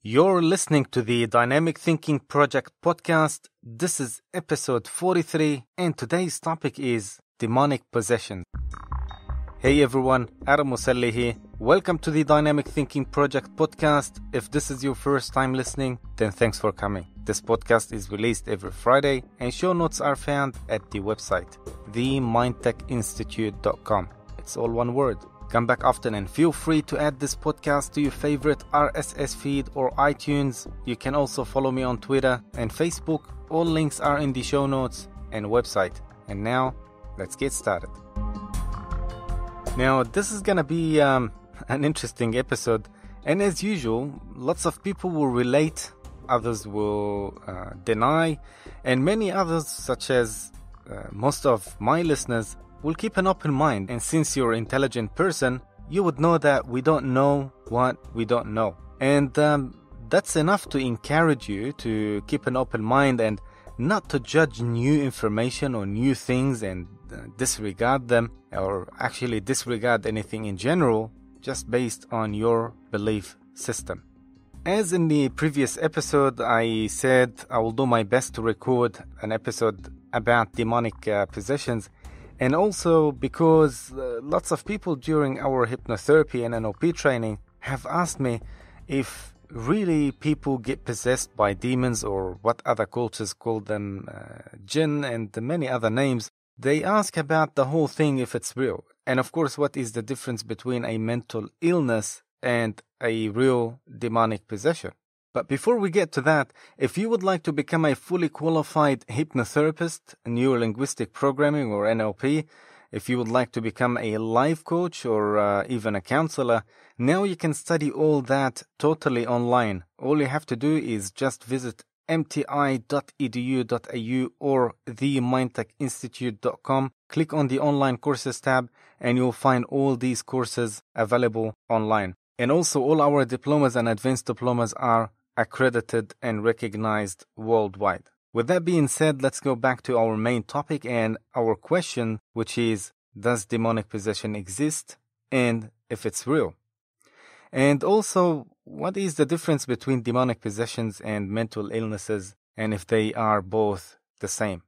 You're listening to the Dynamic Thinking Project podcast. This is episode 43, and today's topic is demonic possession. Hey everyone, Adam Musalli here. Welcome to the Dynamic Thinking Project podcast. If this is your first time listening, then thanks for coming. This podcast is released every Friday, and show notes are found at the website, themindtechinstitute.com. It's all one word. Come back often and feel free to add this podcast to your favorite RSS feed or iTunes. You can also follow me on Twitter and Facebook. All links are in the show notes and website. And now, let's get started. Now, this is gonna be an interesting episode. And as usual, lots of people will relate, others will deny, and many others, such as most of my listeners, will keep an open mind. And since you're an intelligent person, you would know that we don't know what we don't know. And that's enough to encourage you to keep an open mind and not to judge new information or new things and disregard them, or actually disregard anything in general, just based on your belief system. As in the previous episode, I said I will do my best to record an episode about demonic possessions. And also because lots of people during our hypnotherapy and NLP training have asked me if really people get possessed by demons, or what other cultures call them, Jinn and many other names. They ask about the whole thing, if it's real. And of course, what is the difference between a mental illness and a real demonic possession? But before we get to that, if you would like to become a fully qualified hypnotherapist, neurolinguistic programming or NLP, if you would like to become a life coach or even a counselor, now you can study all that totally online. All you have to do is just visit mti.edu.au or themindtechinstitute.com. Click on the online courses tab and you'll find all these courses available online. And also all our diplomas and advanced diplomas are accredited and recognized worldwide. With that being said, let's go back to our main topic and our question, which is, does demonic possession exist, and if it's real? And also, what is the difference between demonic possessions and mental illnesses, and if they are both the same?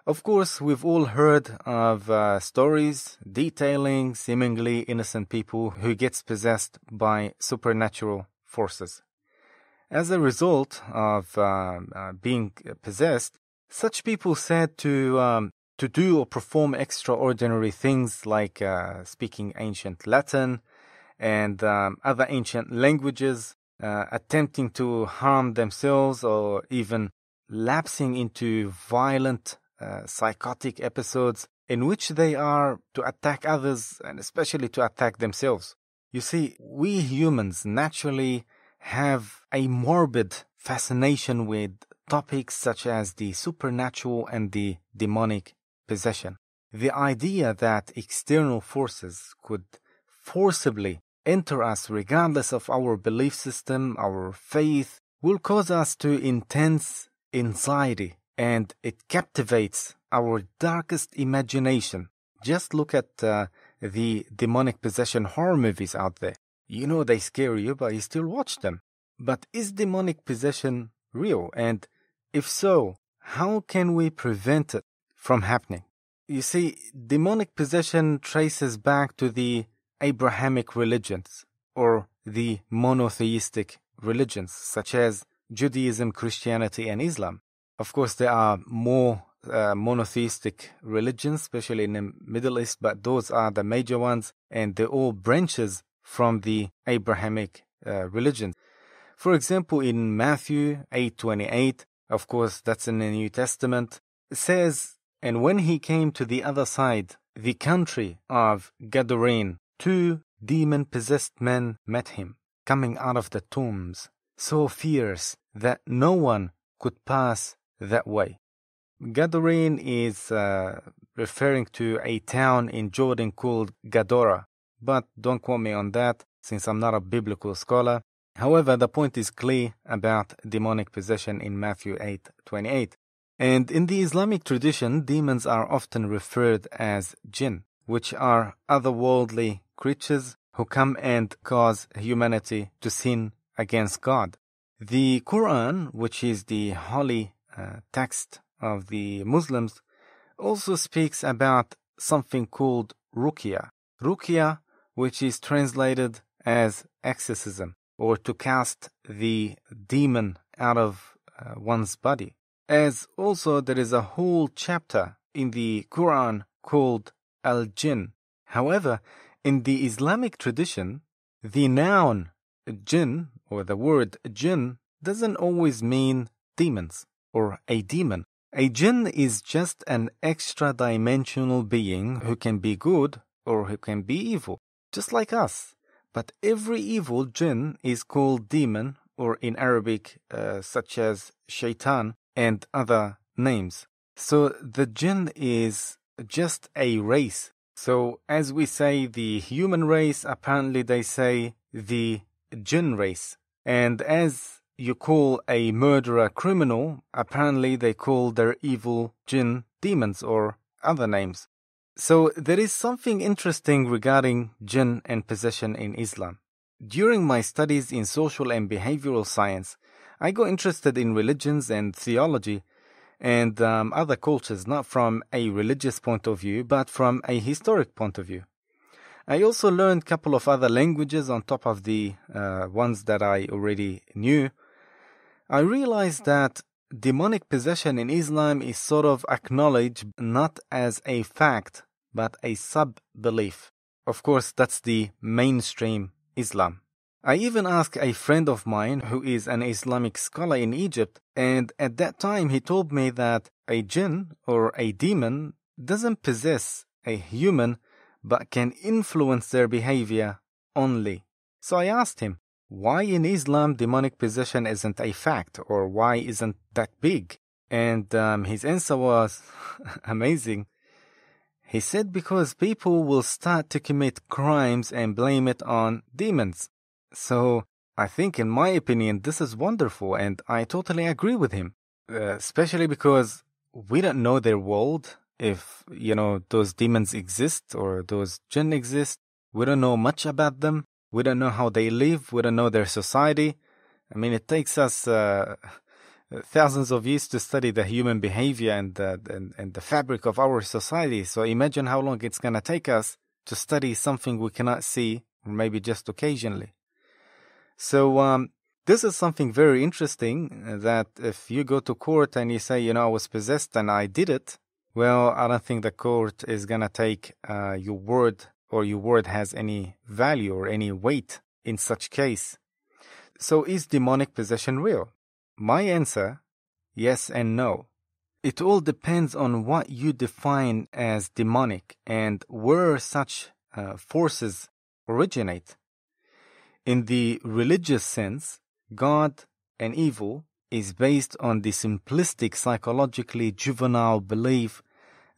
Of course, we've all heard of stories detailing seemingly innocent people who gets possessed by supernatural forces. As a result of being possessed, such people said to do or perform extraordinary things like speaking ancient Latin and other ancient languages, attempting to harm themselves, or even lapsing into violent psychotic episodes in which they are to attack others and especially to attack themselves. You see, we humans naturally have a morbid fascination with topics such as the supernatural and the demonic possession. The idea that external forces could forcibly enter us regardless of our belief system, our faith, will cause us to intense anxiety, and it captivates our darkest imagination. Just look at the demonic possession horror movies out there. You know they scare you, but you still watch them. But is demonic possession real? And if so, how can we prevent it from happening? You see, demonic possession traces back to the Abrahamic religions, or the monotheistic religions, such as Judaism, Christianity, and Islam. Of course, there are more monotheistic religions, especially in the Middle East, but those are the major ones, and they're all branches from the Abrahamic religion. For example, in Matthew 8:28, of course, that's in the New Testament, it says, "And when he came to the other side, the country of Gadarene, 2 demon-possessed men met him, coming out of the tombs, so fierce that no one could pass that way." Gadarene is referring to a town in Jordan called Gadara, but don't quote me on that, since I'm not a biblical scholar. However, the point is clear about demonic possession in Matthew 8:28. And in the Islamic tradition, demons are often referred as Jinn, which are otherworldly creatures who come and cause humanity to sin against God. The Quran, which is the holy text of the Muslims, also speaks about something called Ruqya. Ruqya, which is translated as exorcism, or to cast the demon out of one's body. As also there is a whole chapter in the Quran called Al-Jinn. However, in the Islamic tradition, the noun Jinn, or the word Jinn, doesn't always mean demons or a demon. A Jinn is just an extra-dimensional being who can be good or who can be evil, just like us. But every evil Jinn is called demon, or in Arabic, such as shaitan and other names. So the Jinn is just a race. So as we say the human race, apparently they say the Jinn race. And as you call a murderer criminal, apparently they call their evil Jinn demons or other names. So there is something interesting regarding Jinn and possession in Islam. During my studies in social and behavioral science, I got interested in religions and theology and other cultures, not from a religious point of view, but from a historic point of view. I also learned a couple of other languages on top of the ones that I already knew. I realized that demonic possession in Islam is sort of acknowledged not as a fact, but a sub-belief. Of course, that's the mainstream Islam. I even asked a friend of mine who is an Islamic scholar in Egypt, and at that time he told me that a jinn or a demon doesn't possess a human but can influence their behavior only. So I asked him, why in Islam demonic possession isn't a fact, or why isn't that big? And his answer was amazing. He said because people will start to commit crimes and blame it on demons. So I think, in my opinion, this is wonderful, and I totally agree with him, especially because we don't know their world. If, those demons exist or those jinn exist, we don't know much about them. We don't know how they live. We don't know their society. I mean, it takes us thousands of years to study the human behavior and the fabric of our society. So imagine how long it's going to take us to study something we cannot see, or maybe just occasionally. So this is something very interesting, that if you go to court and you say, I was possessed and I did it, well, I don't think the court is going to take your word, or your word has any value or any weight in such case. So is demonic possession real? My answer, yes and no. It all depends on what you define as demonic and where such forces originate. In the religious sense, God and evil is based on the simplistic, psychologically juvenile belief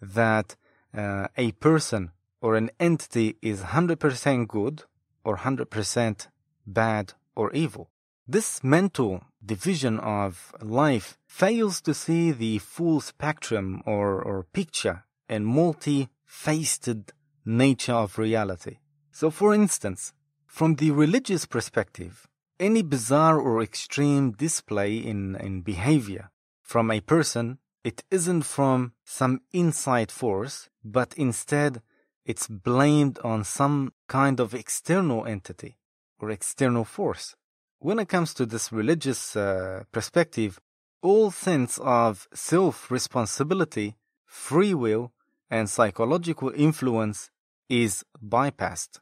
that a person or an entity is 100% good or 100% bad or evil. This mental division of life fails to see the full spectrum or picture and multi-faceted nature of reality. So, for instance, from the religious perspective, any bizarre or extreme display in behavior from a person, it isn't from some inside force, but instead it's blamed on some kind of external entity or external force. When it comes to this religious perspective, all sense of self-responsibility, free will, and psychological influence is bypassed,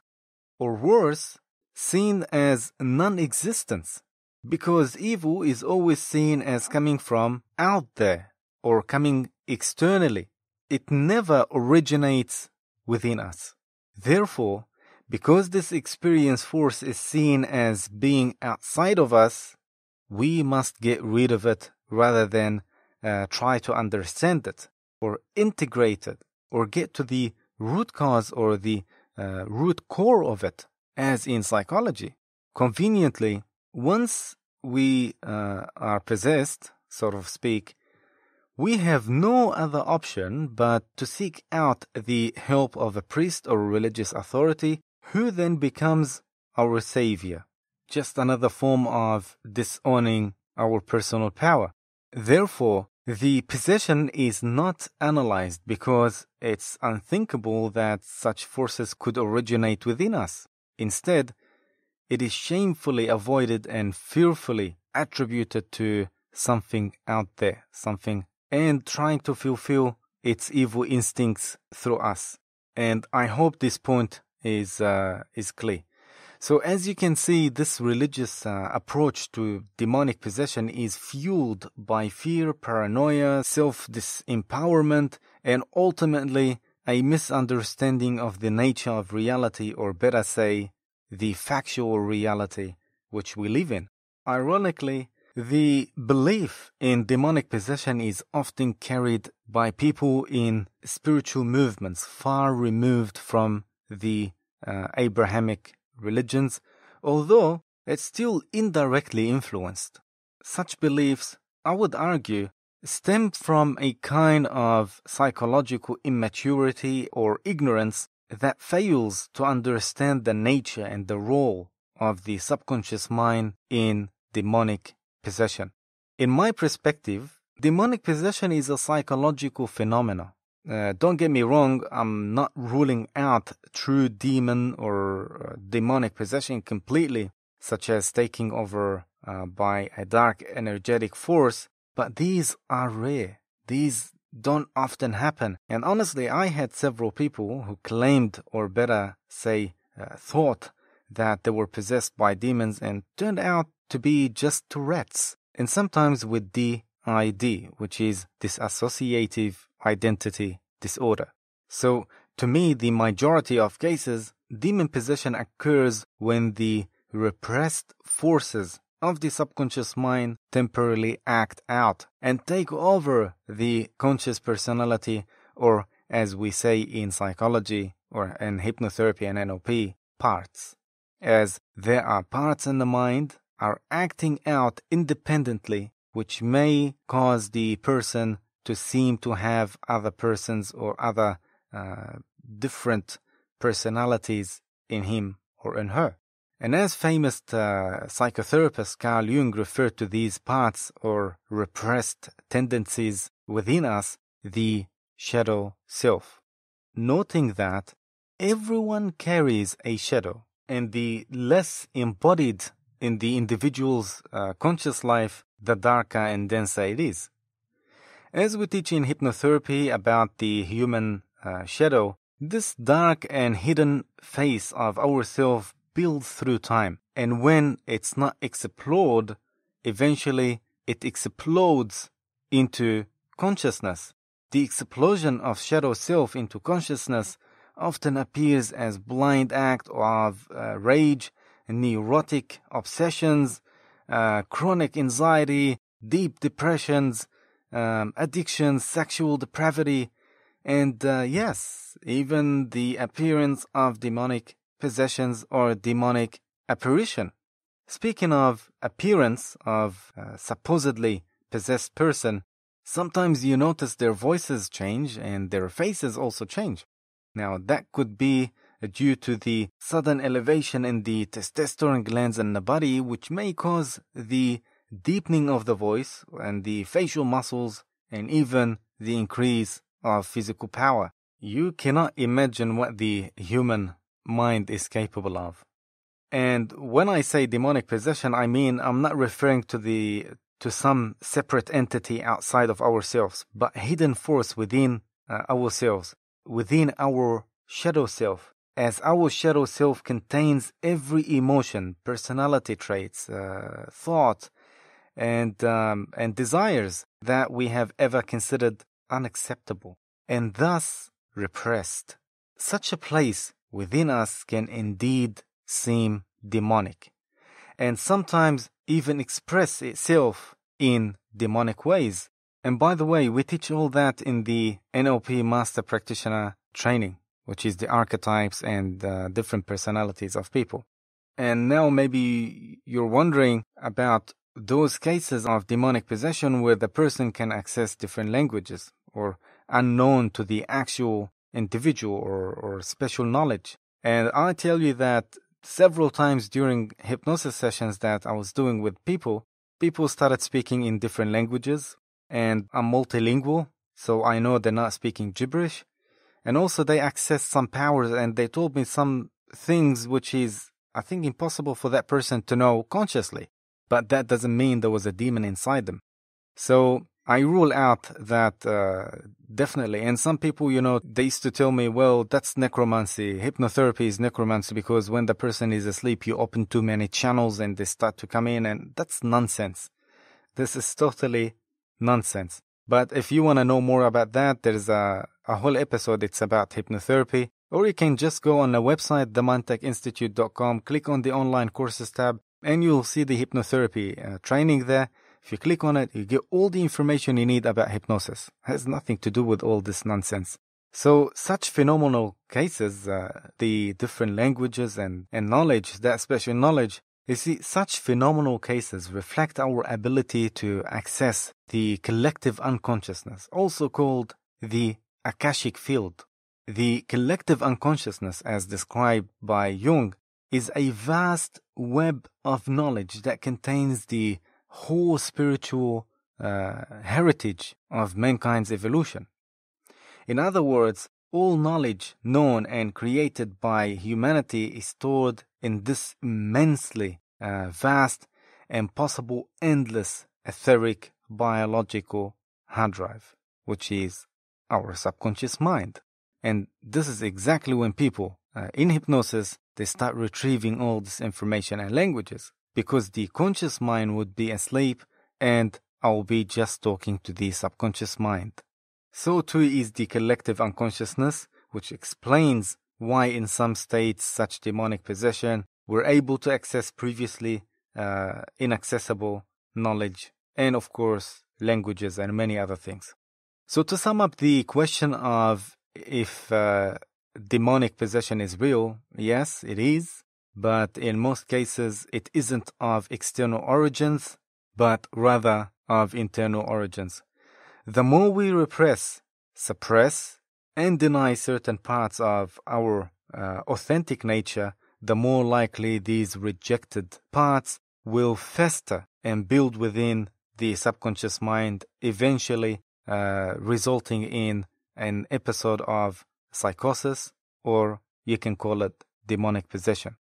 or worse, seen as non-existence, because evil is always seen as coming from out there or coming externally. It never originates within us. Therefore, because this experience force is seen as being outside of us, we must get rid of it rather than try to understand it or integrate it or get to the root cause or the root core of it, as in psychology. Conveniently, once we are possessed, so to speak, we have no other option but to seek out the help of a priest or religious authority, who then becomes our savior. just another form of disowning our personal power. Therefore, the possession is not analyzed because it's unthinkable that such forces could originate within us. Instead, it is shamefully avoided and fearfully attributed to something out there, something, and trying to fulfill its evil instincts through us. And I hope this point is clear. So as you can see, this religious approach to demonic possession is fueled by fear, paranoia, self-disempowerment, and ultimately a misunderstanding of the nature of reality, or better say, the factual reality which we live in. Ironically, the belief in demonic possession is often carried by people in spiritual movements far removed from the Abrahamic religions, although it's still indirectly influenced. Such beliefs, I would argue, stem from a kind of psychological immaturity or ignorance that fails to understand the nature and the role of the subconscious mind in demonic possession. In my perspective, demonic possession is a psychological phenomenon. Don't get me wrong, I'm not ruling out true demon or demonic possession completely, such as taking over by a dark energetic force, but these are rare. These don't often happen. And honestly, I had several people who claimed, or better say, thought that they were possessed by demons and turned out to be just tourettes, and sometimes with DID, which is Dissociative Identity Disorder. So, to me, the majority of cases, demon possession occurs when the repressed forces of the subconscious mind temporarily act out and take over the conscious personality, or as we say in psychology or in hypnotherapy and NLP, parts. As there are parts in the mind are acting out independently, which may cause the person to seem to have other persons or other different personalities in him or in her. And as famous psychotherapist Carl Jung referred to these parts or repressed tendencies within us, the shadow self, noting that everyone carries a shadow, and the less embodied in the individual's conscious life, the darker and denser it is. As we teach in hypnotherapy about the human shadow, this dark and hidden face of ourself builds through time, and when it's not explored, eventually it explodes into consciousness. The explosion of shadow self into consciousness often appears as blind act of rage, neurotic obsessions, chronic anxiety, deep depressions, addictions, sexual depravity, and yes, even the appearance of demonic possessions or demonic apparition. Speaking of appearance of supposedly possessed person, sometimes you notice their voices change and their faces also change. Now that could be due to the sudden elevation in the testosterone glands in the body, which may cause the deepening of the voice and the facial muscles and even the increase of physical power. You cannot imagine what the human mind is capable of. And when I say demonic possession, I mean I'm not referring to some separate entity outside of ourselves, but hidden force within ourselves, within our shadow self, as our shadow self contains every emotion, personality traits, thought, and desires that we have ever considered unacceptable and thus repressed. Such a place within us can indeed seem demonic, and sometimes even express itself in demonic ways. And by the way, we teach all that in the NLP Master Practitioner training, which is the archetypes and different personalities of people. And now maybe you're wondering about those cases of demonic possession where the person can access different languages or unknown to the actual individual or special knowledge. And I tell you that several times during hypnosis sessions that I was doing with people started speaking in different languages, and I'm multilingual, so I know they're not speaking gibberish. And also they accessed some powers, and they told me some things which is, I think, impossible for that person to know consciously. But that doesn't mean there was a demon inside them. So I rule out that definitely. And some people, they used to tell me, well, that's necromancy. Hypnotherapy is necromancy because when the person is asleep, you open too many channels and they start to come in. And that's nonsense. This is totally nonsense. But if you want to know more about that, there's a whole episode. It's about hypnotherapy. Or you can just go on the website, themindtechinstitute.com, click on the online courses tab, and you'll see the hypnotherapy training there. If you click on it, you get all the information you need about hypnosis. It has nothing to do with all this nonsense. So such phenomenal cases, the different languages and knowledge, that special knowledge, you see, such phenomenal cases reflect our ability to access the collective unconsciousness, also called the Akashic field. The collective unconsciousness, as described by Jung, is a vast web of knowledge that contains the whole spiritual heritage of mankind's evolution. In other words, all knowledge known and created by humanity is stored in this immensely vast and possible endless etheric biological hard drive, which is our subconscious mind. And this is exactly when people in hypnosis, they start retrieving all this information and languages, because the conscious mind would be asleep and I'll be just talking to the subconscious mind. So too is the collective unconsciousness, which explains why in some states such demonic possession were able to access previously inaccessible knowledge and, of course, languages and many other things. So to sum up the question of if demonic possession is real, yes, it is. But in most cases, it isn't of external origins, but rather of internal origins. The more we repress, suppress, and deny certain parts of our authentic nature, the more likely these rejected parts will fester and build within the subconscious mind, eventually resulting in an episode of psychosis, or you can call it demonic possession.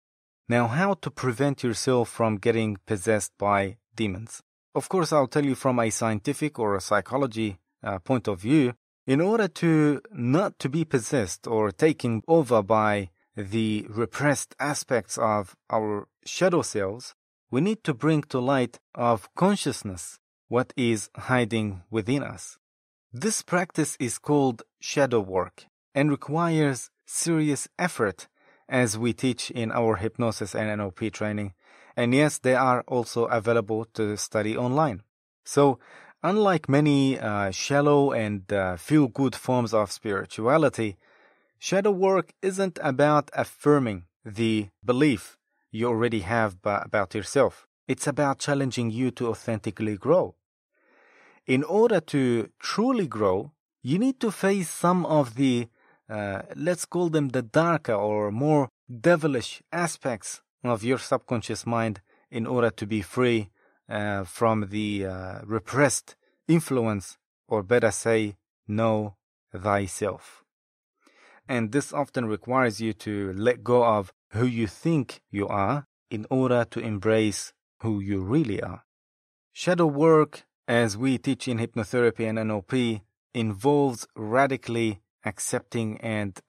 Now, how to prevent yourself from getting possessed by demons? Of course, I'll tell you from a scientific or a psychology point of view. In order to not to be possessed or taken over by the repressed aspects of our shadow selves, we need to bring to light of consciousness what is hiding within us. This practice is called shadow work and requires serious effort, as we teach in our hypnosis and NLP training. And yes, they are also available to study online. So, unlike many shallow and feel-good forms of spirituality, shadow work isn't about affirming the belief you already have about yourself. It's about challenging you to authentically grow. In order to truly grow, you need to face some of the let's call them the darker or more devilish aspects of your subconscious mind in order to be free from the repressed influence, or better say, know thyself. And this often requires you to let go of who you think you are in order to embrace who you really are. Shadow work, as we teach in hypnotherapy and NLP, involves radically accepting and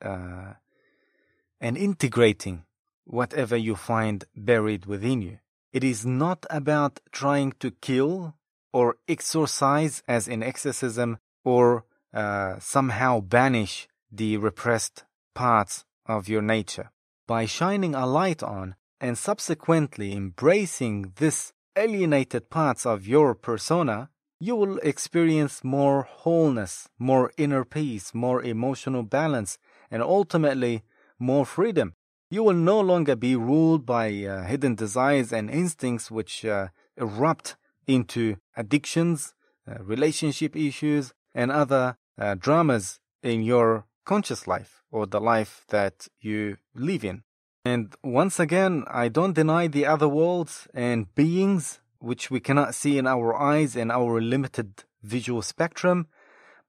integrating whatever you find buried within you. It is not about trying to kill or exorcise, as in exorcism, or somehow banish the repressed parts of your nature. By shining a light on and subsequently embracing this alienated parts of your persona, you will experience more wholeness, more inner peace, more emotional balance, and ultimately more freedom. You will no longer be ruled by hidden desires and instincts which erupt into addictions, relationship issues, and other dramas in your conscious life or the life that you live in. And once again, I don't deny the other worlds and beings which we cannot see in our eyes and our limited visual spectrum.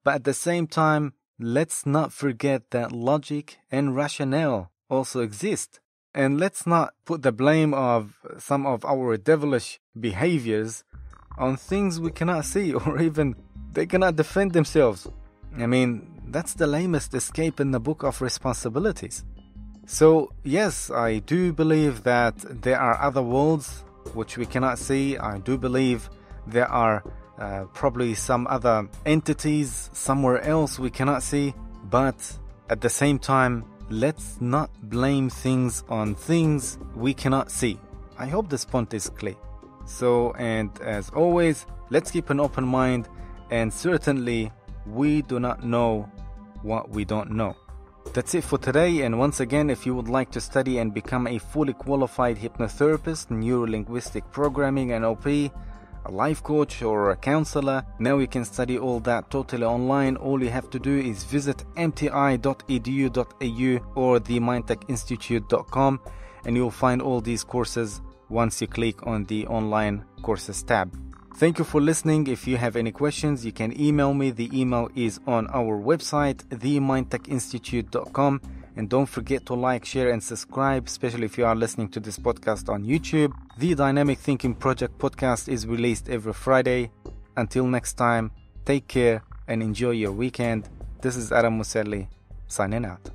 But at the same time, let's not forget that logic and rationale also exist. And let's not put the blame of some of our devilish behaviors on things we cannot see, or even they cannot defend themselves. I mean, that's the lamest escape in the book of responsibilities. So yes, I do believe that there are other worlds which we cannot see. I do believe there are probably some other entities somewhere else we cannot see. But at the same time, let's not blame things on things we cannot see. I hope this point is clear. So, and as always, let's keep an open mind, and certainly we do not know what we don't know. That's it for today, and once again, if you would like to study and become a fully qualified hypnotherapist, neuro-linguistic programming, NLP, a life coach or a counselor, now you can study all that totally online. All you have to do is visit mti.edu.au or themindtechinstitute.com, and you'll find all these courses once you click on the online courses tab. Thank you for listening. If you have any questions, you can email me. The email is on our website, themindtechinstitute.com. And don't forget to like, share, and subscribe, especially if you are listening to this podcast on YouTube. The Dynamic Thinking Project podcast is released every Friday. Until next time, take care and enjoy your weekend. This is Adam Muselli, signing out.